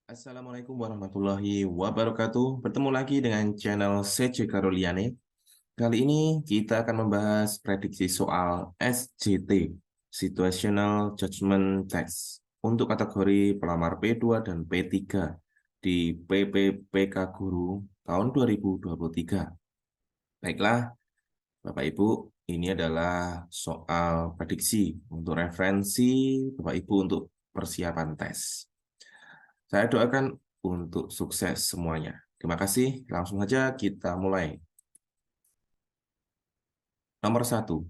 Assalamualaikum warahmatullahi wabarakatuh. Bertemu lagi dengan channel CC Karoliane. Kali ini kita akan membahas prediksi soal SJT, Situational Judgment Test, untuk kategori pelamar P2 dan P3 di PPPK Guru tahun 2023. Baiklah, Bapak Ibu, ini adalah soal prediksi untuk referensi Bapak Ibu untuk persiapan tes. Saya doakan untuk sukses semuanya. Terima kasih. Langsung saja kita mulai. Nomor 1.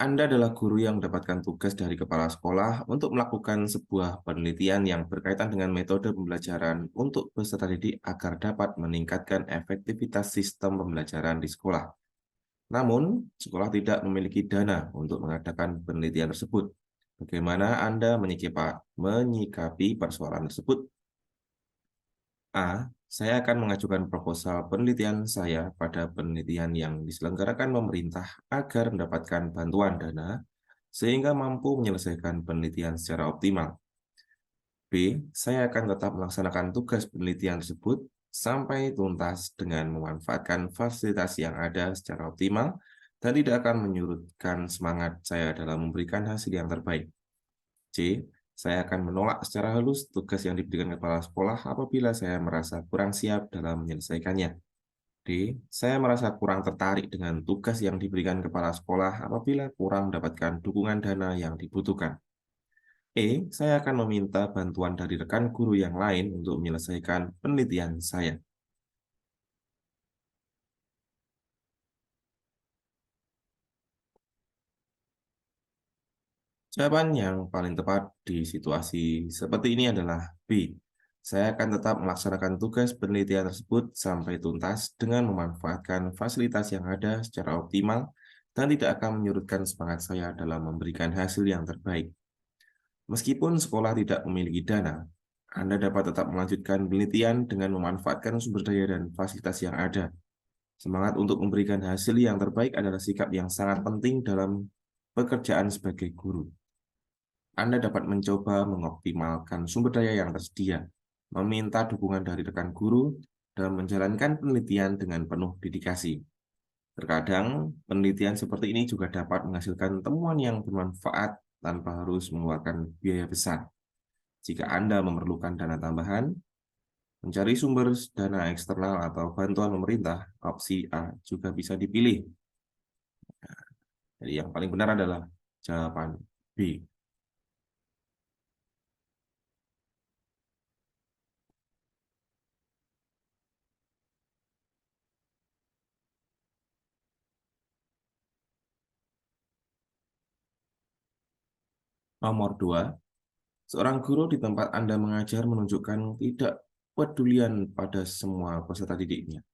Anda adalah guru yang mendapatkan tugas dari kepala sekolah untuk melakukan sebuah penelitian yang berkaitan dengan metode pembelajaran untuk peserta didik agar dapat meningkatkan efektivitas sistem pembelajaran di sekolah. Namun, sekolah tidak memiliki dana untuk mengadakan penelitian tersebut. Bagaimana Anda menyikapi persoalan tersebut? A. Saya akan mengajukan proposal penelitian saya pada penelitian yang diselenggarakan pemerintah agar mendapatkan bantuan dana sehingga mampu menyelesaikan penelitian secara optimal. B. Saya akan tetap melaksanakan tugas penelitian tersebut sampai tuntas dengan memanfaatkan fasilitas yang ada secara optimal dan tidak akan menyurutkan semangat saya dalam memberikan hasil yang terbaik. C. Saya akan menolak secara halus tugas yang diberikan kepala sekolah apabila saya merasa kurang siap dalam menyelesaikannya. D. Saya merasa kurang tertarik dengan tugas yang diberikan kepala sekolah apabila kurang mendapatkan dukungan dana yang dibutuhkan. E. Saya akan meminta bantuan dari rekan guru yang lain untuk menyelesaikan penelitian saya. Jawaban yang paling tepat di situasi seperti ini adalah B. Saya akan tetap melaksanakan tugas penelitian tersebut sampai tuntas dengan memanfaatkan fasilitas yang ada secara optimal dan tidak akan menyurutkan semangat saya dalam memberikan hasil yang terbaik. Meskipun sekolah tidak memiliki dana, Anda dapat tetap melanjutkan penelitian dengan memanfaatkan sumber daya dan fasilitas yang ada. Semangat untuk memberikan hasil yang terbaik adalah sikap yang sangat penting dalam pekerjaan sebagai guru. Anda dapat mencoba mengoptimalkan sumber daya yang tersedia, meminta dukungan dari rekan guru, dan menjalankan penelitian dengan penuh dedikasi. Terkadang, penelitian seperti ini juga dapat menghasilkan temuan yang bermanfaat tanpa harus mengeluarkan biaya besar. Jika Anda memerlukan dana tambahan, mencari sumber dana eksternal atau bantuan pemerintah, opsi A juga bisa dipilih. Jadi yang paling benar adalah jawaban B. Nomor 2. Seorang guru di tempat Anda mengajar menunjukkan tidak pedulian pada semua peserta didiknya.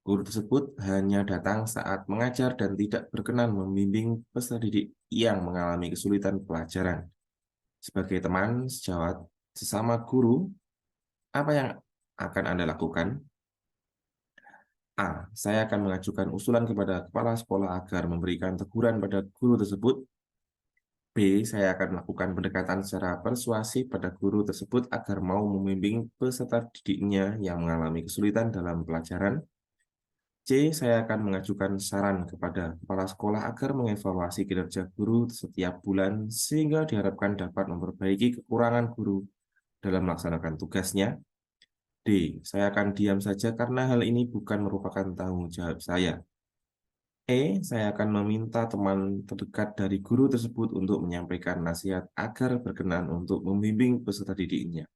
Guru tersebut hanya datang saat mengajar dan tidak berkenan membimbing peserta didik yang mengalami kesulitan pelajaran. Sebagai teman sejawat sesama guru, apa yang akan Anda lakukan? A. Saya akan mengajukan usulan kepada kepala sekolah agar memberikan teguran pada guru tersebut. B. Saya akan melakukan pendekatan secara persuasif pada guru tersebut agar mau membimbing peserta didiknya yang mengalami kesulitan dalam pelajaran. C. Saya akan mengajukan saran kepada kepala sekolah agar mengevaluasi kinerja guru setiap bulan sehingga diharapkan dapat memperbaiki kekurangan guru dalam melaksanakan tugasnya. D. Saya akan diam saja karena hal ini bukan merupakan tanggung jawab saya. E. Saya akan meminta teman terdekat dari guru tersebut untuk menyampaikan nasihat agar berkenan untuk membimbing peserta didiknya.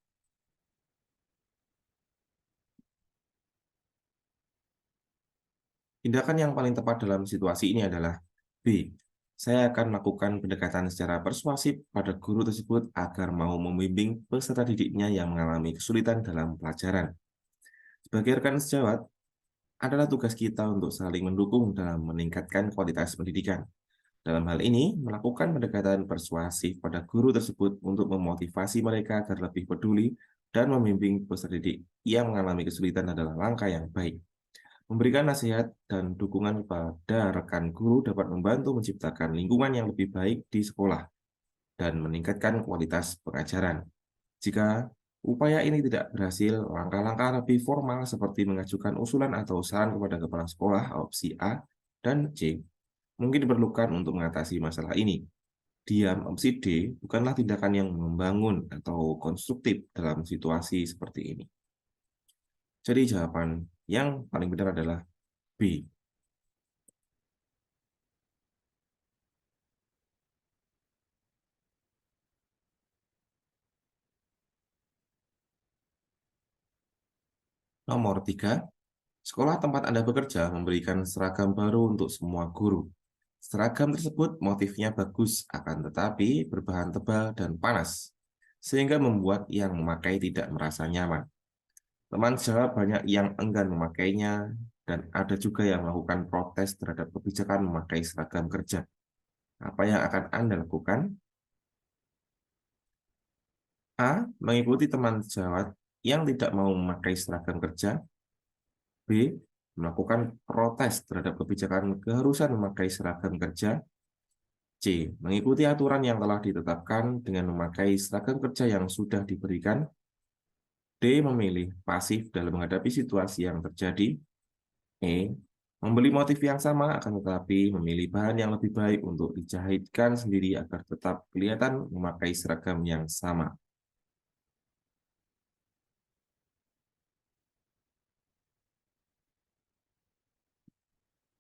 Tindakan yang paling tepat dalam situasi ini adalah B. Saya akan melakukan pendekatan secara persuasif pada guru tersebut agar mau membimbing peserta didiknya yang mengalami kesulitan dalam pelajaran. Sebagai rekan sejawat, adalah tugas kita untuk saling mendukung dalam meningkatkan kualitas pendidikan. Dalam hal ini, melakukan pendekatan persuasif pada guru tersebut untuk memotivasi mereka agar lebih peduli dan membimbing peserta didik yang mengalami kesulitan adalah langkah yang baik. Memberikan nasihat dan dukungan kepada rekan guru dapat membantu menciptakan lingkungan yang lebih baik di sekolah dan meningkatkan kualitas pengajaran. Jika Upaya ini tidak berhasil, langkah-langkah lebih formal seperti mengajukan usulan atau saran kepada kepala sekolah opsi A dan C mungkin diperlukan untuk mengatasi masalah ini. Diam opsi D bukanlah tindakan yang membangun atau konstruktif dalam situasi seperti ini. Jadi jawaban yang paling benar adalah B. Nomor 3, sekolah tempat Anda bekerja memberikan seragam baru untuk semua guru. Seragam tersebut motifnya bagus, akan tetapi berbahan tebal dan panas, sehingga membuat yang memakai tidak merasa nyaman. Teman sejawat banyak yang enggan memakainya, dan ada juga yang melakukan protes terhadap kebijakan memakai seragam kerja. Apa yang akan Anda lakukan? A. Mengikuti teman sejawat yang tidak mau memakai seragam kerja. B. Melakukan protes terhadap kebijakan keharusan memakai seragam kerja. C. Mengikuti aturan yang telah ditetapkan dengan memakai seragam kerja yang sudah diberikan. D. Memilih pasif dalam menghadapi situasi yang terjadi. E. Membeli motif yang sama akan tetapi memilih bahan yang lebih baik untuk dijahitkan sendiri agar tetap kelihatan memakai seragam yang sama.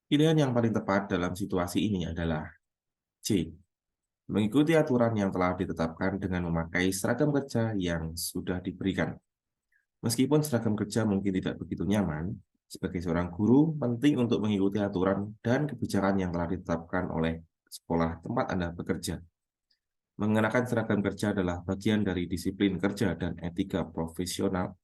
Pilihan yang paling tepat dalam situasi ini adalah C. Mengikuti aturan yang telah ditetapkan dengan memakai seragam kerja yang sudah diberikan. Meskipun seragam kerja mungkin tidak begitu nyaman, sebagai seorang guru penting untuk mengikuti aturan dan kebijakan yang telah ditetapkan oleh sekolah tempat Anda bekerja. Mengenakan seragam kerja adalah bagian dari disiplin kerja dan etika profesional.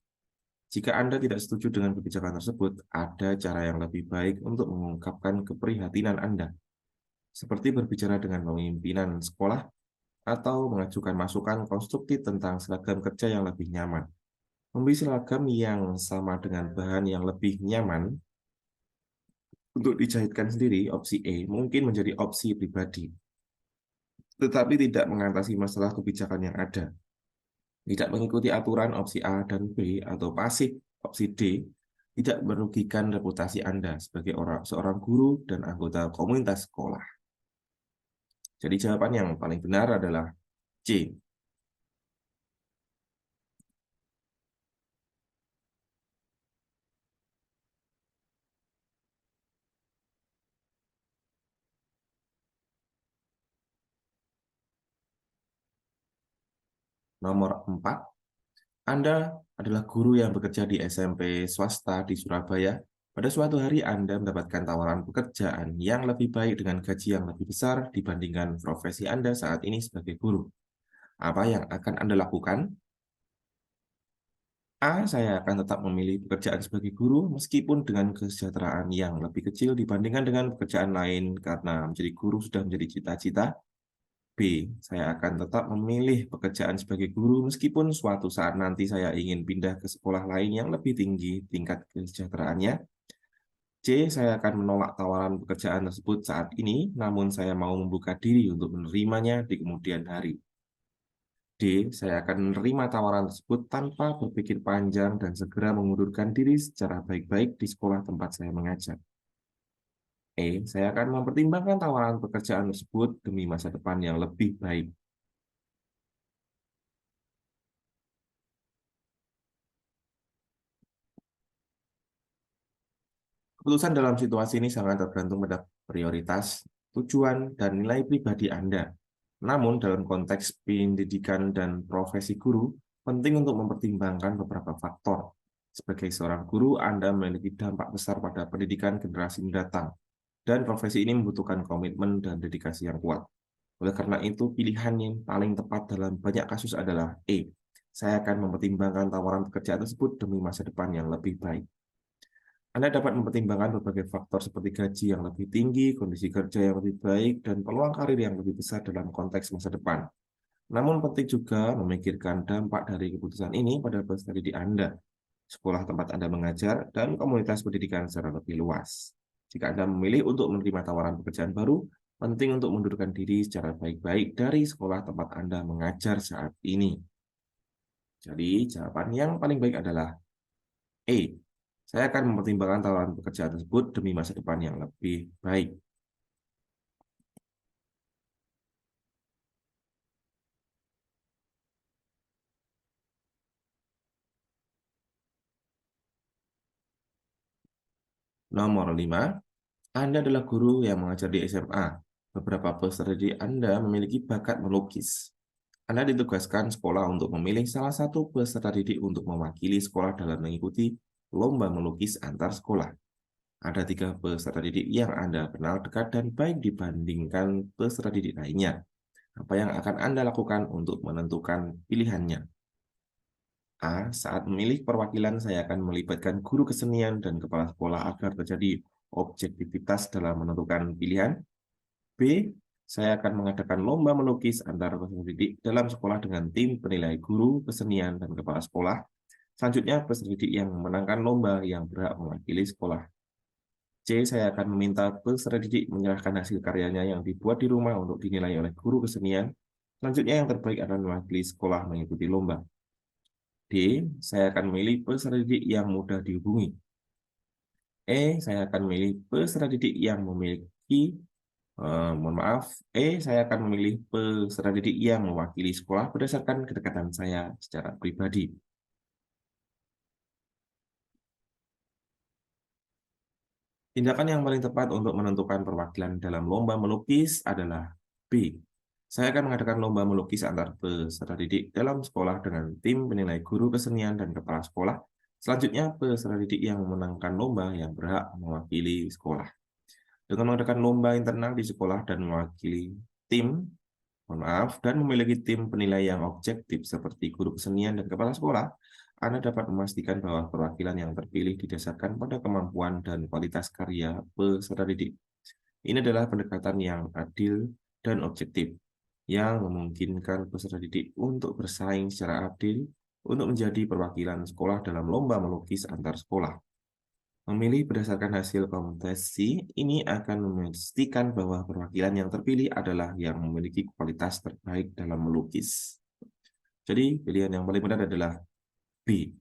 Jika Anda tidak setuju dengan kebijakan tersebut, ada cara yang lebih baik untuk mengungkapkan keprihatinan Anda, seperti berbicara dengan pemimpinan sekolah atau mengajukan masukan konstruktif tentang seragam kerja yang lebih nyaman. Membeli seragam yang sama dengan bahan yang lebih nyaman untuk dijahitkan sendiri, opsi E, mungkin menjadi opsi pribadi, tetapi tidak mengatasi masalah kebijakan yang ada. Tidak mengikuti aturan opsi A dan B atau pasif opsi D tidak merugikan reputasi Anda sebagai seorang guru dan anggota komunitas sekolah. Jadi jawaban yang paling benar adalah C. Nomor 4, Anda adalah guru yang bekerja di SMP swasta di Surabaya. Pada suatu hari Anda mendapatkan tawaran pekerjaan yang lebih baik dengan gaji yang lebih besar dibandingkan profesi Anda saat ini sebagai guru. Apa yang akan Anda lakukan? A. Saya akan tetap memilih pekerjaan sebagai guru meskipun dengan kesejahteraan yang lebih kecil dibandingkan dengan pekerjaan lain karena menjadi guru sudah menjadi cita-cita. B. Saya akan tetap memilih pekerjaan sebagai guru meskipun suatu saat nanti saya ingin pindah ke sekolah lain yang lebih tinggi tingkat kesejahteraannya. C. Saya akan menolak tawaran pekerjaan tersebut saat ini, namun saya mau membuka diri untuk menerimanya di kemudian hari. D. Saya akan menerima tawaran tersebut tanpa berpikir panjang dan segera mengundurkan diri secara baik-baik di sekolah tempat saya mengajar. E. Saya akan mempertimbangkan tawaran pekerjaan tersebut demi masa depan yang lebih baik. Keputusan dalam situasi ini sangat tergantung pada prioritas, tujuan, dan nilai pribadi Anda. Namun, dalam konteks pendidikan dan profesi guru, penting untuk mempertimbangkan beberapa faktor. Sebagai seorang guru, Anda memiliki dampak besar pada pendidikan generasi mendatang, dan profesi ini membutuhkan komitmen dan dedikasi yang kuat. Oleh karena itu, pilihan yang paling tepat dalam banyak kasus adalah E. Saya akan mempertimbangkan tawaran pekerjaan tersebut demi masa depan yang lebih baik. Anda dapat mempertimbangkan berbagai faktor seperti gaji yang lebih tinggi, kondisi kerja yang lebih baik, dan peluang karir yang lebih besar dalam konteks masa depan. Namun penting juga memikirkan dampak dari keputusan ini pada peserta didik Anda, sekolah tempat Anda mengajar, dan komunitas pendidikan secara lebih luas. Jika Anda memilih untuk menerima tawaran pekerjaan baru, penting untuk mundurkan diri secara baik-baik dari sekolah tempat Anda mengajar saat ini. Jadi, jawaban yang paling baik adalah E. Saya akan mempertimbangkan tawaran pekerjaan tersebut demi masa depan yang lebih baik. Nomor 5, Anda adalah guru yang mengajar di SMA. Beberapa peserta didik Anda memiliki bakat melukis. Anda ditugaskan sekolah untuk memilih salah satu peserta didik untuk mewakili sekolah dalam mengikuti lomba melukis antar sekolah. Ada 3 peserta didik yang Anda kenal dekat dan baik dibandingkan peserta didik lainnya. Apa yang akan Anda lakukan untuk menentukan pilihannya? A. Saat memilih perwakilan, saya akan melibatkan guru kesenian dan kepala sekolah agar terjadi objektivitas dalam menentukan pilihan. B. Saya akan mengadakan lomba melukis antar peserta didik dalam sekolah dengan tim penilai guru, kesenian, dan kepala sekolah. Selanjutnya, peserta didik yang memenangkan lomba yang berhak mewakili sekolah. C. Saya akan meminta peserta didik menyerahkan hasil karyanya yang dibuat di rumah untuk dinilai oleh guru kesenian. Selanjutnya, yang terbaik adalah mewakili sekolah mengikuti lomba. D. Saya akan memilih peserta didik yang mudah dihubungi. Saya akan memilih peserta didik yang memiliki mohon maaf, saya akan memilih peserta didik yang mewakili sekolah berdasarkan kedekatan saya secara pribadi. Tindakan yang paling tepat untuk menentukan perwakilan dalam lomba melukis adalah B. Saya akan mengadakan lomba melukis antar peserta didik dalam sekolah dengan tim penilai guru kesenian dan kepala sekolah. Selanjutnya, peserta didik yang memenangkan lomba yang berhak mewakili sekolah. Dengan mengadakan lomba internal di sekolah dan mewakili tim, dan memiliki tim penilai yang objektif seperti guru kesenian dan kepala sekolah, Anda dapat memastikan bahwa perwakilan yang terpilih didasarkan pada kemampuan dan kualitas karya peserta didik. Ini adalah pendekatan yang adil dan objektif, yang memungkinkan peserta didik untuk bersaing secara adil untuk menjadi perwakilan sekolah dalam lomba melukis antar sekolah. Memilih berdasarkan hasil kompetisi ini akan memastikan bahwa perwakilan yang terpilih adalah yang memiliki kualitas terbaik dalam melukis. Jadi, pilihan yang paling benar adalah B.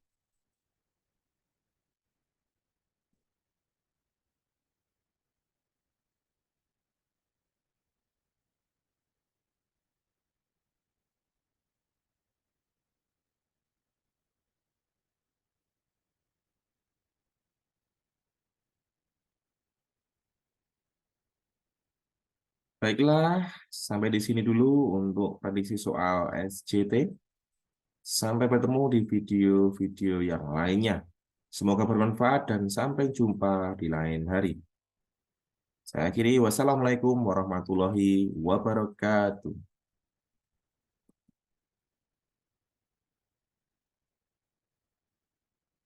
Baiklah, sampai di sini dulu untuk prediksi soal SJT. Sampai bertemu di video-video yang lainnya. Semoga bermanfaat dan sampai jumpa di lain hari. Saya akhiri, wassalamualaikum warahmatullahi wabarakatuh.